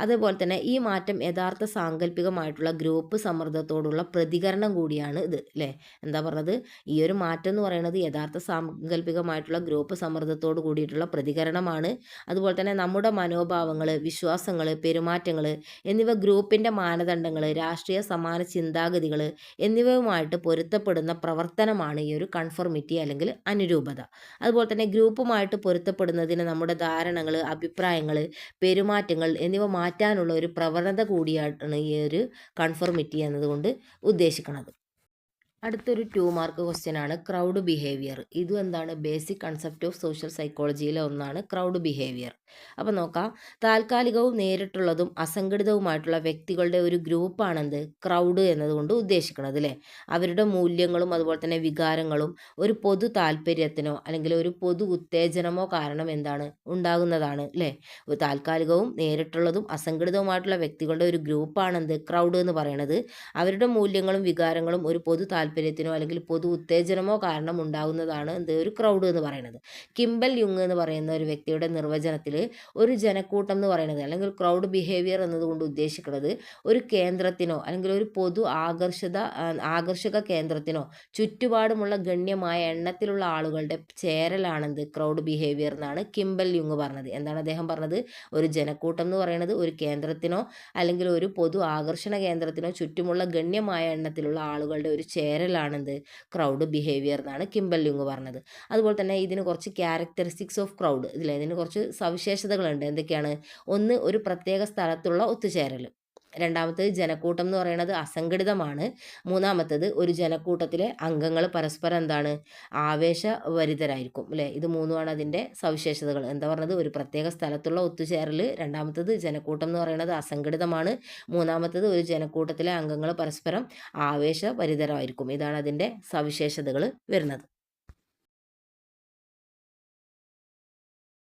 [SPEAKER 1] അതേപോലെ തന്നെ ഈ മാറ്റം യഥാർത്ഥ സാങ്കല്പികമായിട്ടുള്ള ഗ്രൂപ്പ് സമ്മർദ്ദത്തോടുള്ള പ്രതികരണം കൂടിയാണ് ഇത് അല്ലേ. എന്താ പറഞ്ഞത്, ഈ ഒരു മാറ്റം എന്ന് പറയുന്നത് യഥാർത്ഥ സാങ്കല്പികമായിട്ടുള്ള ഗ്രൂപ്പ് സമ്മർദ്ദത്തോട് കൂടിയിട്ടുള്ള പ്രതികരണമാണ്. അതുപോലെ തന്നെ നമ്മുടെ മനോഭാവങ്ങൾ, വിശ്വാസങ്ങൾ, പെരുമാറ്റങ്ങൾ എന്നിവ ഗ്രൂപ്പിൻ്റെ മാനദണ്ഡങ്ങൾ, രാഷ്ട്രീയ സമാന ചിന്താഗതികൾ എന്നിവയുമായിട്ട് പൊരുത്തപ്പെടുന്ന പ്രവർത്തനമാണ് ഈ ഒരു കൺഫോർമിറ്റി അല്ലെങ്കിൽ അനുരൂപത. അതുപോലെ തന്നെ ഗ്രൂപ്പുമായിട്ട് പൊരുത്തപ്പെടുന്നതിന് നമ്മുടെ ധാരണകൾ, അഭിപ്രായങ്ങൾ, പെരുമാറ്റങ്ങൾ എന്നിവ മാറ്റാനുള്ള ഒരു പ്രവണത കൂടിയാണ് ഈ ഒരു കൺഫോർമിറ്റി എന്നതുകൊണ്ട് ഉദ്ദേശിക്കുന്നത്. അടുത്തൊരു 2 മാർക്ക് ക്വസ്റ്റ്യൻ ആണ് ക്രൗഡ് ബിഹേവിയർ. ഇതും എന്താണ്, ബേസിക് കൺസെപ്റ്റ് ഓഫ് സോഷ്യൽ സൈക്കോളജിയിലെ ഒന്നാണ് ക്രൗഡ് ബിഹേവിയർ. അപ്പോൾ നോക്കാം, താൽക്കാലികവും നേരിട്ടുള്ളതും അസംഘടിതവുമായിട്ടുള്ള വ്യക്തികളുടെ ഒരു ഗ്രൂപ്പാണെന്ത് ക്രൗഡ് എന്നതുകൊണ്ട് ഉദ്ദേശിക്കുന്നത് അല്ലേ. അവരുടെ മൂല്യങ്ങളും അതുപോലെ തന്നെ വികാരങ്ങളും ഒരു പൊതു താല്പര്യത്തിനോ അല്ലെങ്കിൽ ഒരു പൊതു ഉത്തേജനമോ കാരണം എന്താണ് ഉണ്ടാകുന്നതാണ് അല്ലേ. ഒരു താൽക്കാലികവും നേരിട്ടുള്ളതും അസംഘടിതവുമായിട്ടുള്ള വ്യക്തികളുടെ ഒരു ഗ്രൂപ്പാണെന്ത് ക്രൗഡ് എന്ന് പറയുന്നത്. അവരുടെ മൂല്യങ്ങളും വികാരങ്ങളും ഒരു പൊതു താല്പര്യത്തിനോ അല്ലെങ്കിൽ പൊതു ഉത്തേജനമോ കാരണം ഉണ്ടാകുന്നതാണ് എന്ത് ഒരു ക്രൗഡ് എന്ന് പറയുന്നത്. കിംബൽ യുങ് എന്ന് പറയുന്ന ഒരു വ്യക്തിയുടെ നിർവചനത്തിൽ ഒരു ജനക്കൂട്ടം എന്ന് പറയുന്നത് അല്ലെങ്കിൽ ക്രൗഡ് ബിഹേവിയർ എന്നതുകൊണ്ട് ഉദ്ദേശിക്കുന്നത് ഒരു കേന്ദ്രത്തിനോ അല്ലെങ്കിൽ ഒരു പൊതു ആകർഷക കേന്ദ്രത്തിനോ ചുറ്റുപാടുമുള്ള ഗണ്യമായ എണ്ണത്തിലുള്ള ആളുകളുടെ ചേരലാണെന്ത് ക്രൗഡ് ബിഹേവിയർ എന്നാണ് കിംബൽ യുങ് പറഞ്ഞത്. എന്താണ് അദ്ദേഹം പറഞ്ഞത്, ഒരു ജനക്കൂട്ടം എന്ന് പറയുന്നത് ഒരു കേന്ദ്രത്തിനോ അല്ലെങ്കിൽ ഒരു പൊതു ആകർഷണ കേന്ദ്രത്തിനോ ചുറ്റുമുള്ള ഗണ്യമായ എണ്ണത്തിലുള്ള ആളുകളുടെ ഒരു ചേരലാണെന്ത് ക്രൗഡ് ബിഹേവിയർ എന്നാണ് കിംബൽ യുങ് പറഞ്ഞത്. അതുപോലെ തന്നെ ഇതിന് കുറച്ച് ക്യാരക്ടറിസ്റ്റിക്സ് ഓഫ് ക്രൗഡ് ഇതിൽ ഇതിന് കുറച്ച് സവിശേഷതകളുണ്ട്. എന്തൊക്കെയാണ്, ഒന്ന് ഒരു പ്രത്യേക സ്ഥലത്തുള്ള ഒത്തുചേരൽ, രണ്ടാമത്തേത് ജനക്കൂട്ടം എന്ന് പറയുന്നത് അസംഘടിതമാണ്, മൂന്നാമത്തേത് ഒരു ജനക്കൂട്ടത്തിലെ അംഗങ്ങൾ പരസ്പരം എന്താണ് ആവേശഭരിതരായിരിക്കും അല്ലേ. ഇത് മൂന്നുമാണ് അതിൻ്റെ സവിശേഷതകൾ. എന്താ പറഞ്ഞത്, ഒരു പ്രത്യേക സ്ഥലത്തുള്ള ഒത്തുചേരൽ, രണ്ടാമത്തേത് ജനക്കൂട്ടം എന്ന് പറയുന്നത് അസംഘടിതമാണ്, മൂന്നാമത്തേത് ഒരു ജനക്കൂട്ടത്തിലെ അംഗങ്ങൾ പരസ്പരം ആവേശഭരിതരായിരിക്കും. ഇതാണ് അതിൻ്റെ സവിശേഷതകൾ വരുന്നത്.